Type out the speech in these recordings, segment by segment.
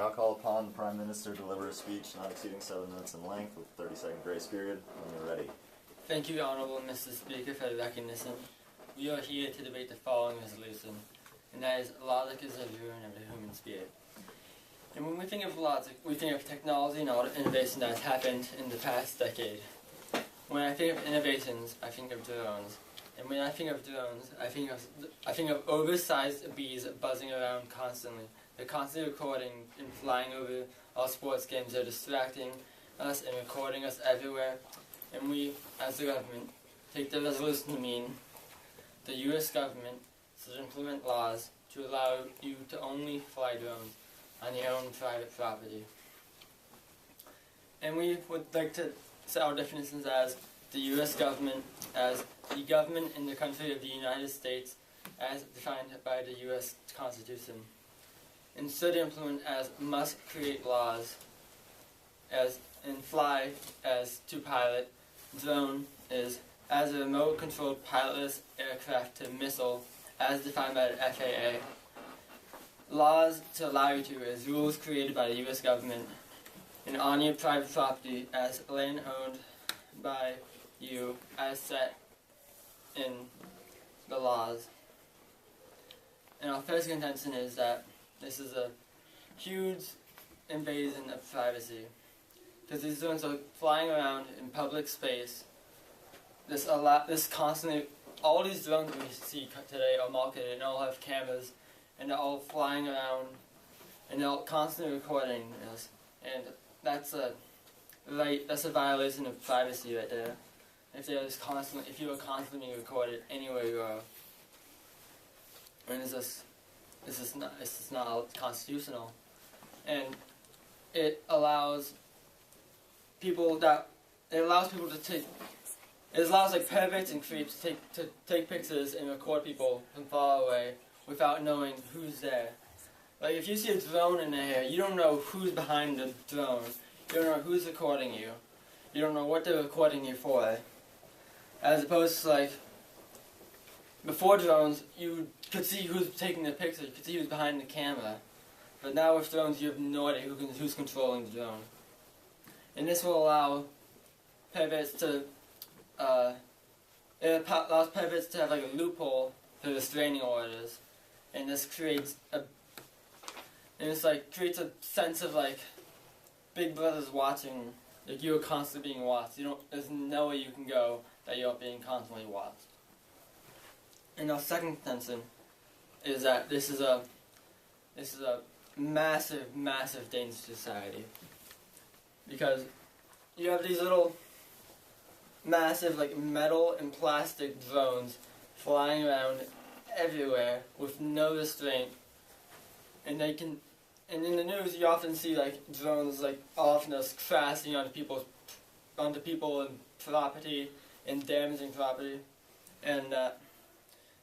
Now call upon the Prime Minister to deliver a speech not exceeding 7 minutes in length with a 30-second grace period when you're ready. Thank you, Honourable Mr. Speaker, for the recognition. We are here to debate the following resolution, and that is logic is the ruin of the human spirit. And when we think of logic, we think of technology and all the innovation that has happened in the past decade. When I think of innovations, I think of drones. And when I think of drones, I think of oversized bees buzzing around constantly. They're constantly recording and flying over all sports games. They're distracting us and recording us everywhere. And we, as the government, take the resolution to mean the U.S. government should implement laws to allow you to only fly drones on your own private property. And we would like to set our definitions as the U.S. government as the government in the country of the United States as defined by the U.S. Constitution. And should implement as must create laws as and fly as to pilot. Drone is as a remote-controlled pilotless aircraft to missile as defined by the FAA. Laws to allow you to is rules created by the U.S. government and on your private property as land owned by you as set in the laws. And our first contention is that this is a huge invasion of privacy. Because these drones are flying around in public space. This constantly, all these drones we see today are marketed and all have cameras, and they're all flying around, and they're all constantly recording us. And that's a violation of privacy right there. If you are constantly being recorded anywhere you are, and this is not constitutional, and it allows people like perverts and creeps to take pictures and record people from far away without knowing who's there. Like if you see a drone in the air, you don't know who's behind the drone. You don't know who's recording you. You don't know what they're recording you for. As opposed to like before drones, you could see who's taking the picture. You could see who's behind the camera. But now with drones, you have no idea who's controlling the drone. And this will allow perverts to have like a loophole for restraining orders, and this creates a sense of like Big Brother's watching, like you're constantly being watched. There's no way you can go that you're being constantly watched. And our second contention is that this is a massive, massive danger to society. Because you have these little massive like metal and plastic drones flying around everywhere with no restraint, and in the news you often see like drones like often just crashing onto people and property and damaging property, and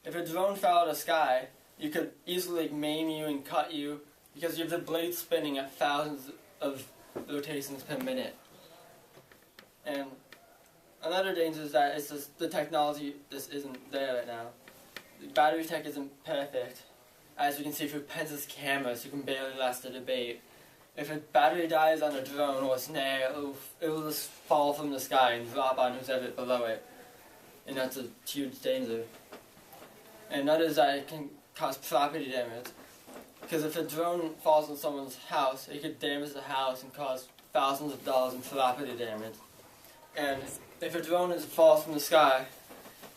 if a drone fell out of the sky, you could easily like, maim you and cut you because you have the blade spinning at thousands of rotations per minute. And another danger is that it's just the technology just isn't there right now. The battery tech isn't perfect. As you can see through Pence's cameras, you can barely last a debate. If a battery dies on a drone or a snare, it will just fall from the sky and drop on who's ever below it. And that's a huge danger. And another is that it can cause property damage. Because if a drone falls on someone's house, it could damage the house and cause thousands of dollars in property damage. And if a drone falls from the sky,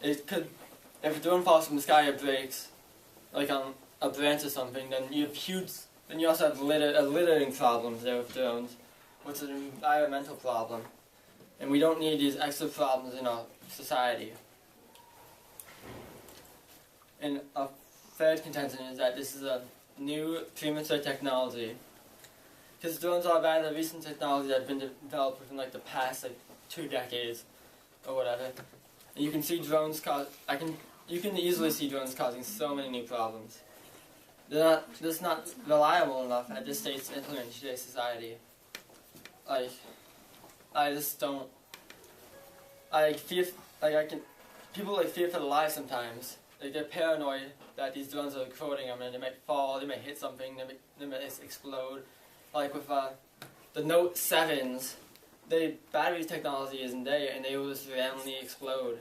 if a drone falls from the sky or breaks, like on a branch or something, then you also have littering problems there with drones, which is an environmental problem. And we don't need these extra problems in our society. And a third contention is that this is a new premature technology. Because drones are rather recent technology that have been developed within like the past 2 decades or whatever. And you can see drones you can easily see drones causing so many new problems. They're just not reliable enough at this stage to implement in today's society. I just don't. People fear for their lives sometimes. Like they're paranoid that these drones are recording them and they might fall, they might hit something, they might explode. like with the Note 7s, the battery technology isn't there, and they will just randomly explode.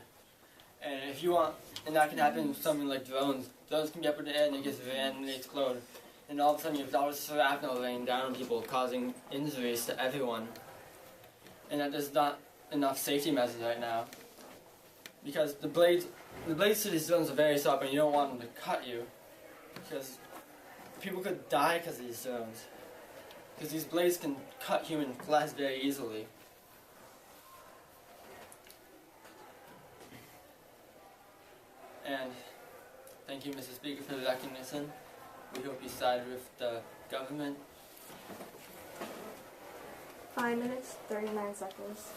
And if you want, and that can happen with something like drones. Drones can get up in the air and they just randomly explode. And all of a sudden you have all this shrapnel raining down on people, causing injuries to everyone. And that there's not enough safety measures right now. Because the blades to these drones are very sharp, and you don't want them to cut you. Because people could die because of these drones. Because these blades can cut human flesh very easily. And thank you, Mr. Speaker, for the recognition. We hope you side with the government. 5 minutes, 39 seconds.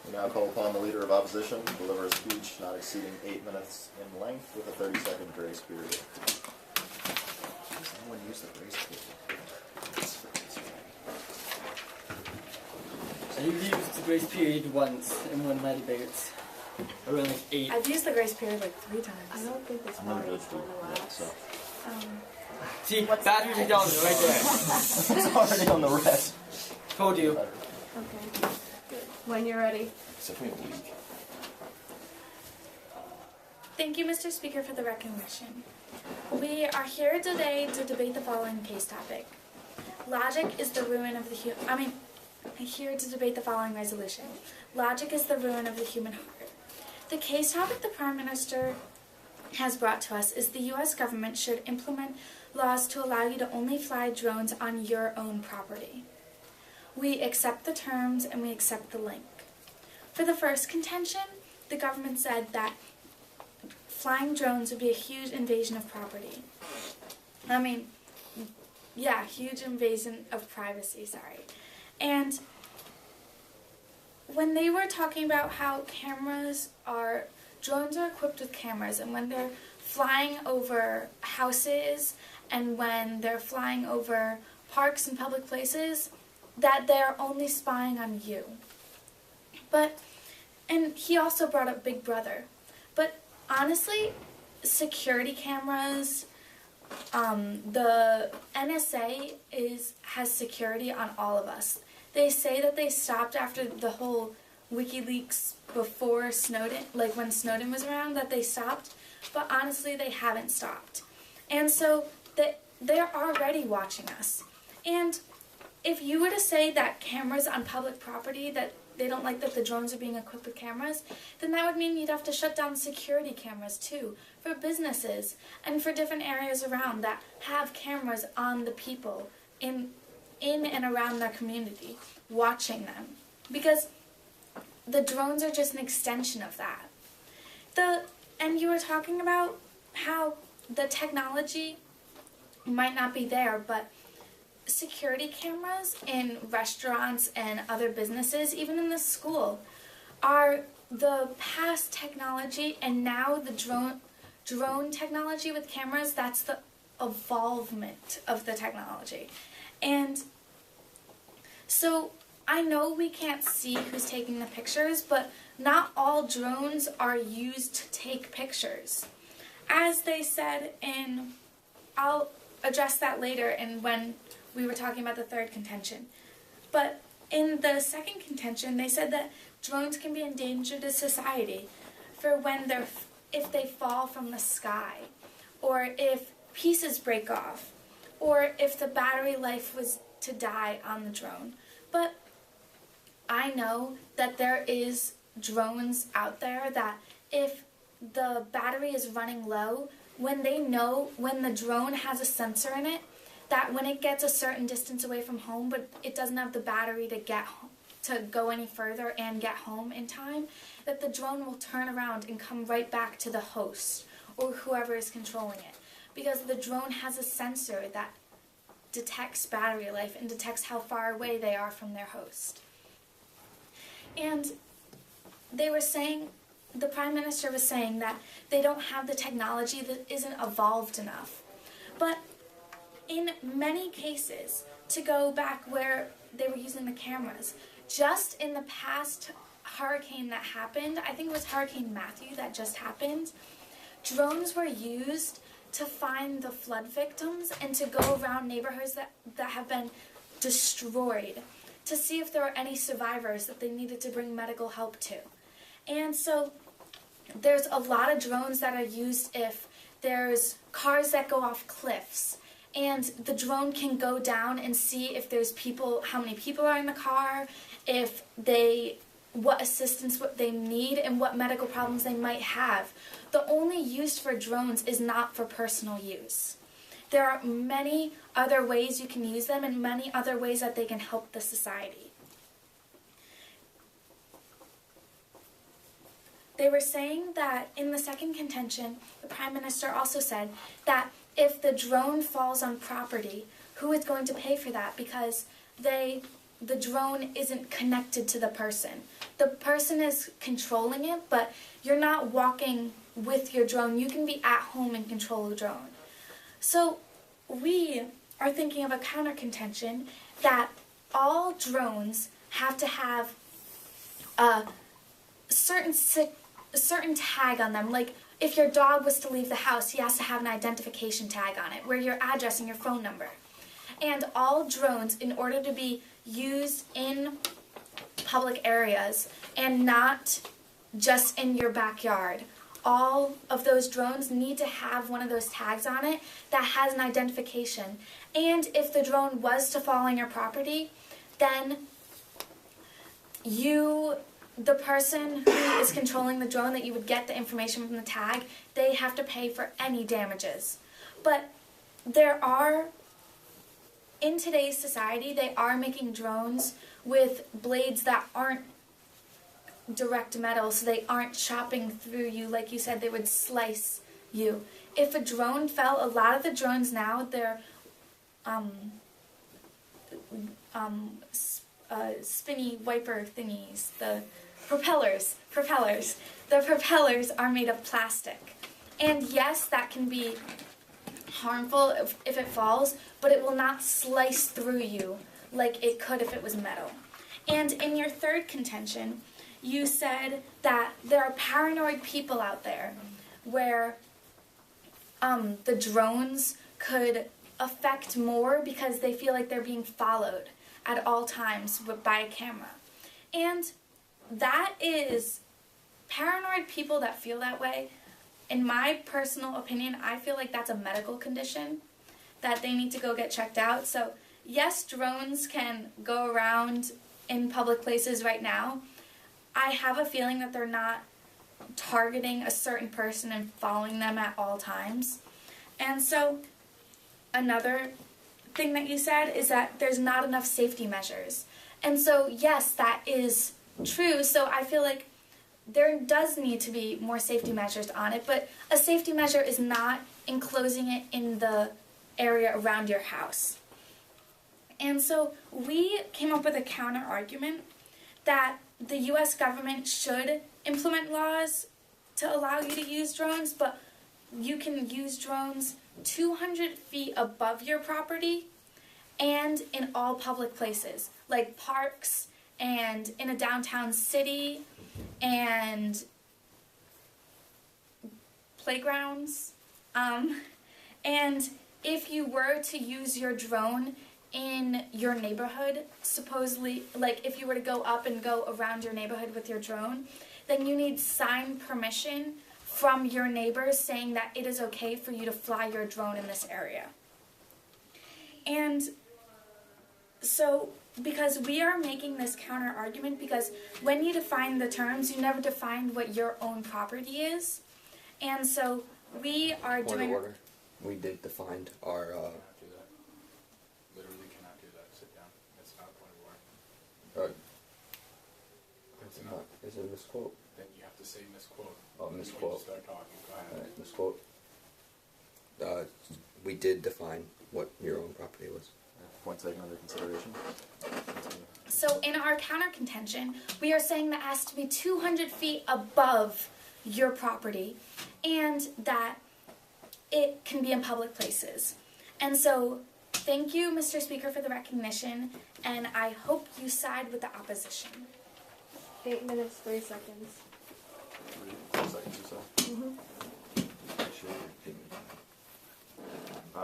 We now call upon the Leader of Opposition to deliver a speech not exceeding 8 minutes in length with a 30-second grace period. Does anyone use the grace period? You've used the grace period once in one of my debates. Around like 8. I've used the grace period like 3 times. I don't think this I'm not part good is for going to that, last. so. See, battery technology right there. It's already on the red. Told you. Okay. When you're ready. Except for a week. Thank you, Mr. Speaker, for the recognition. We are here today to debate the following case topic. Logic is the ruin of the here to debate the following resolution. Logic is the ruin of the human heart. The case topic the Prime Minister has brought to us is the U.S. government should implement laws to allow you to only fly drones on your own property. We accept the terms and we accept the link. For the first contention, the government said that flying drones would be a huge invasion of property. Huge invasion of privacy, sorry. And when they were talking about how drones are equipped with cameras, and when they're flying over houses and when they're flying over parks and public places, that they're only spying on you. And he also brought up Big Brother. But honestly, security cameras, the NSA has security on all of us. They say that they stopped after the whole WikiLeaks before Snowden, like when Snowden was around, that they stopped, but honestly they haven't stopped. And so they're already watching us. And if you were to say that cameras on public property, that they don't like that the drones are being equipped with cameras, then that would mean you'd have to shut down security cameras too, for businesses and for different areas around that have cameras on the people in and around their community, watching them. Because the drones are just an extension of that. And you were talking about how the technology might not be there, but security cameras in restaurants and other businesses, even in the school, are the past technology, and now the drone technology with cameras, that's the evolvement of the technology. And so I know we can't see who's taking the pictures, but not all drones are used to take pictures. As they said I'll address that later when we were talking about the third contention. But in the second contention, they said that drones can be a danger to society for if they fall from the sky, or if pieces break off, or if the battery life was to die on the drone. But I know that there is drones out there that if the battery is running low, when the drone has a sensor in it, that when it gets a certain distance away from home, but it doesn't have the battery to go any further and get home in time, that the drone will turn around and come right back to the host or whoever is controlling it. Because the drone has a sensor that detects battery life and detects how far away they are from their host. And they were saying, the Prime Minister was saying that they don't have the technology that isn't evolved enough. But in many cases, to go back where they were using the cameras, just in the past hurricane that happened, I think it was Hurricane Matthew that just happened, drones were used to find the flood victims and to go around neighborhoods that have been destroyed to see if there were any survivors that they needed to bring medical help to. And so there's a lot of drones that are used if there's cars that go off cliffs, and the drone can go down and see if there's people, how many people are in the car, what assistance they need, and what medical problems they might have. The only use for drones is not for personal use. There are many other ways you can use them and many other ways that they can help the society. They were saying that in the second contention, the Prime Minister also said that if the drone falls on property, who is going to pay for that? Because the drone isn't connected to the person. The person is controlling it, but you're not walking with your drone. You can be at home and control the drone. So we are thinking of a counter contention that all drones have to have a certain tag on them. Like if your dog was to leave the house, he has to have an identification tag on it where your address and your phone number. And all drones, in order to be used in public areas and not just in your backyard, all of those drones need to have one of those tags on it that has an identification. And if the drone was to fall on your property, then the person who is controlling the drone, that you would get the information from the tag, they have to pay for any damages. But in today's society, they are making drones with blades that aren't direct metal, so they aren't chopping through you. Like you said, they would slice you. If a drone fell, a lot of the drones now, they're spinny wiper thingies, the propellers. The propellers are made of plastic. And yes, that can be harmful if it falls, but it will not slice through you like it could if it was metal. And in your third contention, you said that there are paranoid people out there where the drones could affect more because they feel like they're being followed at all times by a camera. And that is paranoid people that feel that way. In my personal opinion, I feel like that's a medical condition that they need to go get checked out. So yes, drones can go around in public places right now. I have a feeling that they're not targeting a certain person and following them at all times. And so another thing that you said is that there's not enough safety measures. And so yes, that is true. So I feel like there does need to be more safety measures on it, but a safety measure is not enclosing it in the area around your house. And so we came up with a counter argument that the US government should implement laws to allow you to use drones, but you can use drones 200 feet above your property and in all public places, like parks and in a downtown city and playgrounds. And if you were to use your drone in your neighborhood, supposedly, like if you were to go up and go around your neighborhood with your drone, then you need signed permission from your neighbors saying that it is okay for you to fly your drone in this area. And so, because we are making this counter argument, because when you define the terms, you never define what your own property is. And so we are doing... Order. We did define our... Cannot do that. Literally cannot do that. Sit down. It's not a point of order. It's not. Is it a misquote? Then you have to say misquote. Oh, misquote. When you start talking. Go ahead. Alright, misquote. We did define what your own property was. Point taken under consideration. So in our counter contention, we are saying that it has to be 200 feet above your property and that it can be in public places. And so thank you, Mr. Speaker, for the recognition, and I hope you side with the opposition. 8 minutes, 3 seconds. 3 seconds or so. Mm-hmm. Actually,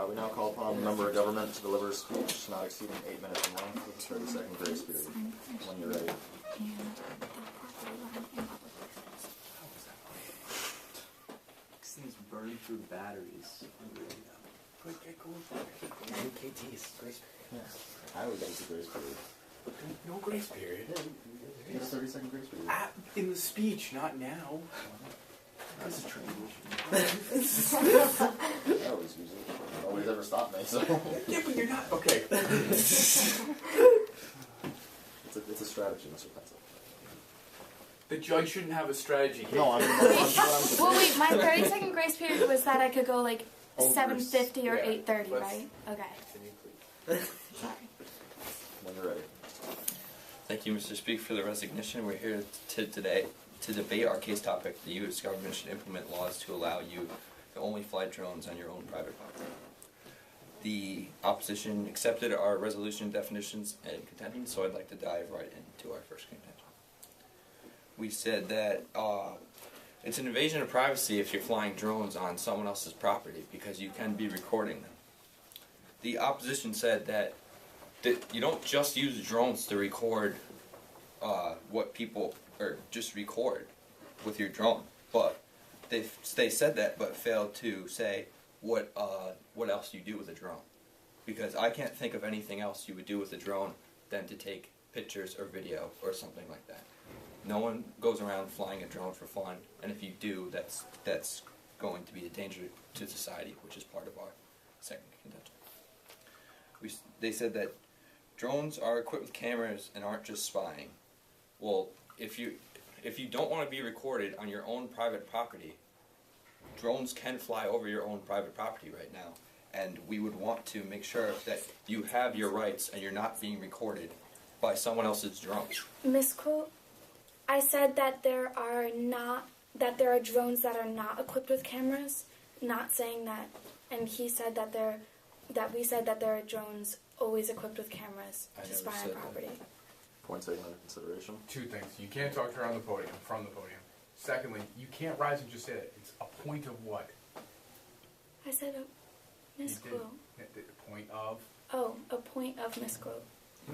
We now call upon a member of government to deliver a speech not exceeding 8 minutes in length with a 30-second grace period. When you're ready. This thing's burning through batteries. KT's grace I would use the grace period. No grace period. It's a 30-second grace period. In the speech, not now. That's a transition. I always use it. Nobody's ever stopped me, so. Yeah, but you're not. Okay. It's a strategy, Mr. Pencil. The judge shouldn't have a strategy. No, I mean, Well, wait, my 30-second grace period was that I could go like Over 7:50 or yeah, 8:30, let's- right? Okay. Continue, please. Sorry. when you're ready. Thank you, Mr. Speaker, for the resignation. We're here today to debate our case topic. The U.S. government should implement laws to allow you to only fly drones on your own private property. The opposition accepted our resolution definitions and contention, so I'd like to dive right into our first contention. We said that it's an invasion of privacy if you're flying drones on someone else's property because you can be recording them. The opposition said that you don't just use drones to record what people, or just record with your drone, but they said that but failed to say what else you do with a drone. Because I can't think of anything else you would do with a drone than to take pictures or video or something like that. No one goes around flying a drone for fun, and if you do, that's going to be a danger to society, which is part of our second contention. They said that drones are equipped with cameras and aren't just spying. Well, if you don't want to be recorded on your own private property, drones can fly over your own private property right now, and we would want to make sure that you have your rights and you're not being recorded by someone else's drone. Misquote. I said that there are drones that are not equipped with cameras, not saying that, and he said that we said that there are drones always equipped with cameras I to never spy on said that. property. Point taken into consideration. Two things. You can't talk around the podium, from the podium. Secondly, you can't rise and just say it. It's a point of what? I said a You misquote. did. The point of? Oh, a point of misquote.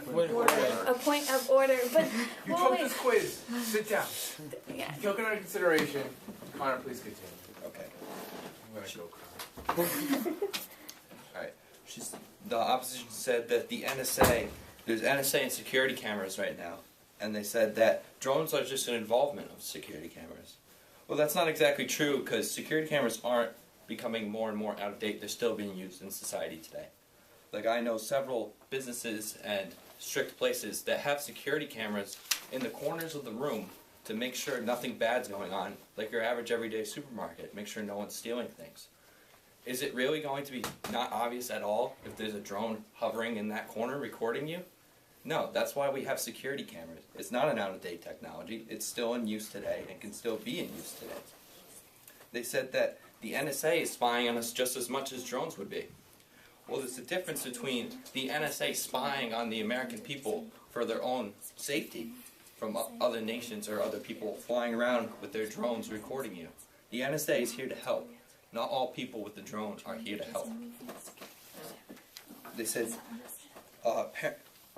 Wait, A point of order, but You well, took wait. this quiz. Sit down. Yeah. You took it under consideration. Connor, please continue. Okay. I'm gonna go cry. Alright. The opposition said that the NSA, there's NSA and security cameras right now, and they said that drones are just an involvement of security cameras. Well, that's not exactly true, because security cameras aren't becoming more and more out of date. They're still being used in society today. Like, I know several businesses and strict places that have security cameras in the corners of the room to make sure nothing bad's going on, like your average everyday supermarket, make sure no one's stealing things. Is it really going to be not obvious at all if there's a drone hovering in that corner recording you? No, that's why we have security cameras. It's not an out-of-date technology. It's still in use today and can still be in use today. They said that the NSA is spying on us just as much as drones would be. Well, there's a difference between the NSA spying on the American people for their own safety from other nations or other people flying around with their drones recording you. The NSA is here to help. Not all people with the drone are here to help. They said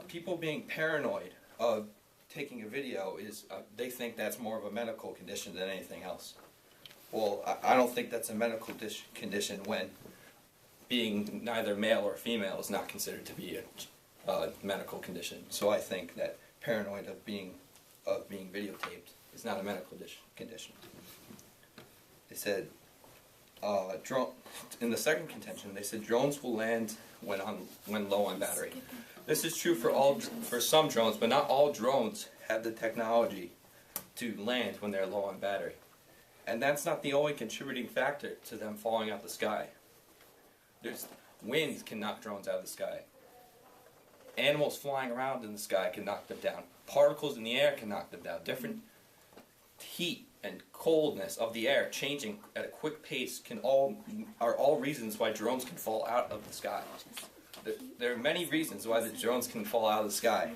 people being paranoid of taking a video is, they think that's more of a medical condition than anything else. Well, I don't think that's a medical condition when being neither male or female is not considered to be a medical condition. So I think that paranoid of being videotaped is not a medical condition. They said in the second contention, they said drones will land when low on battery. This is true for some drones, but not all drones have the technology to land when they're low on battery. And that's not the only contributing factor to them falling out the sky. Wind can knock drones out of the sky. Animals flying around in the sky can knock them down. Particles in the air can knock them down. Different heat and coldness of the air changing at a quick pace are all reasons why drones can fall out of the sky. There are many reasons why the drones can fall out of the sky,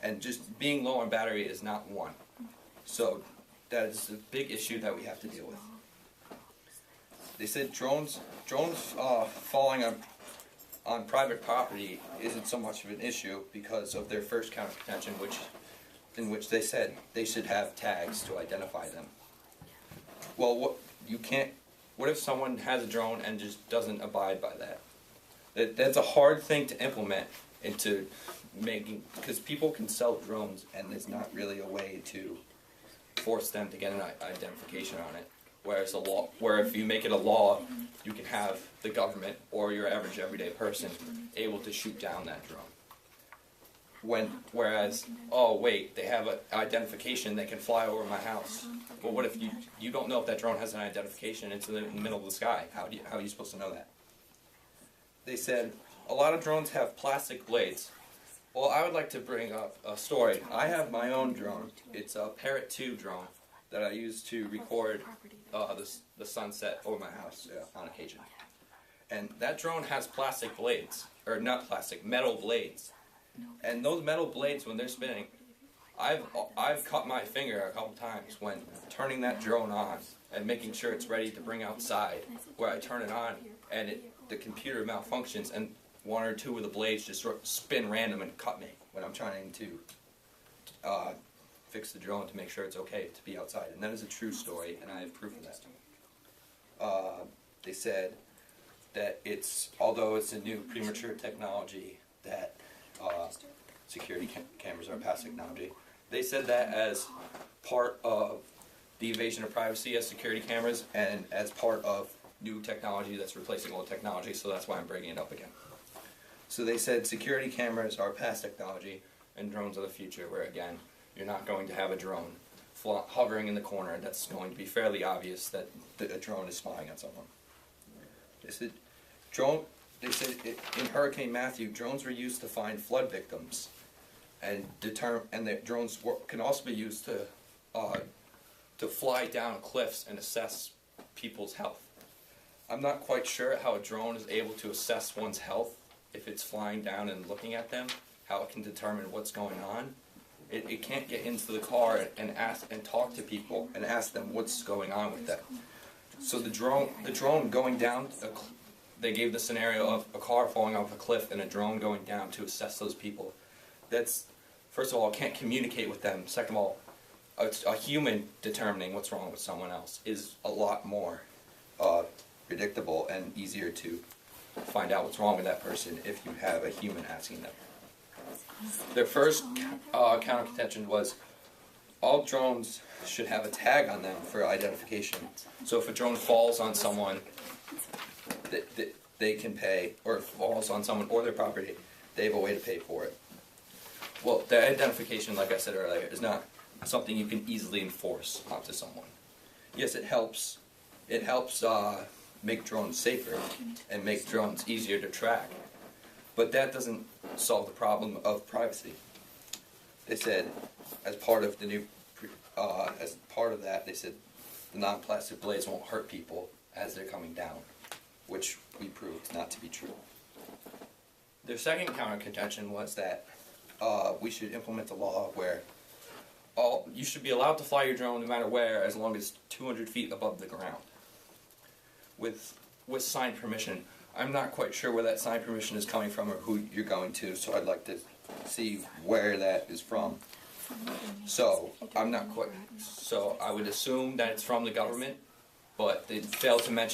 and just being low on battery is not one. So that is a big issue that we have to deal with. They said drones falling on on private property isn't so much of an issue because of their first count of contention, in which they said they should have tags to identify them. Well, what if someone has a drone and just doesn't abide by that? That's a hard thing to implement into making, because people can sell drones and there's not really a way to force them to get an identification on it. Whereas if you make it a law, you can have the government or your average everyday person able to shoot down that drone. Whereas, oh wait, they have an identification, they can fly over my house. Well, what if you don't know if that drone has an identification? It's in the middle of the sky. How are you supposed to know that? They said a lot of drones have plastic blades. Well, I would like to bring up a story. I have my own drone. It's a Parrot 2 drone that I use to record the sunset over my house on occasion. And that drone has plastic blades, or not plastic, metal blades. And those metal blades, when they're spinning, I've cut my finger a couple times when turning that drone on and making sure it's ready to bring outside, where I turn it on and the computer malfunctions and one or two of the blades just spin random and cut me when I'm trying to fix the drone to make sure it's okay to be outside. And that is a true story, and I have proof of that. They said that although it's a new premature technology, that security cameras are past technology. They said that as part of the invasion of privacy as security cameras and as part of new technology that's replacing old technology, so that's why I'm bringing it up again. So they said security cameras are past technology and drones are the future, where again, you're not going to have a drone hovering in the corner that's going to be fairly obvious that a drone is spying on someone. They said in Hurricane Matthew, drones were used to find flood victims, and that drones can also be used to fly down cliffs and assess people's health. I'm not quite sure how a drone is able to assess one's health if it's flying down and looking at them, how it can determine what's going on. It can't get into the car and talk to people and ask them what's going on with them. So the drone going down, they gave the scenario of a car falling off a cliff and a drone going down to assess those people. That's, first of all, can't communicate with them. Second of all, a human determining what's wrong with someone else is a lot more predictable and easier to find out what's wrong with that person if you have a human asking them. Their first counter contention was all drones should have a tag on them for identification. So if a drone falls on someone, they can pay, or falls on someone or their property, they have a way to pay for it. Well, the identification, like I said earlier, is not something you can easily enforce onto someone. Yes, it helps. It helps make drones safer and make drones easier to track. But that doesn't solve the problem of privacy. They said, as part of the new, as part of that, they said the non-plastic blades won't hurt people as they're coming down, which we proved not to be true. Their second counter contention was that we should implement a law where you should be allowed to fly your drone no matter where, as long as 200 feet above the ground, with signed permission. I'm not quite sure where that signed permission is coming from or who you're going to, so I'd like to see where that is from. So I'm not quite. So I would assume that it's from the government, but they failed to mention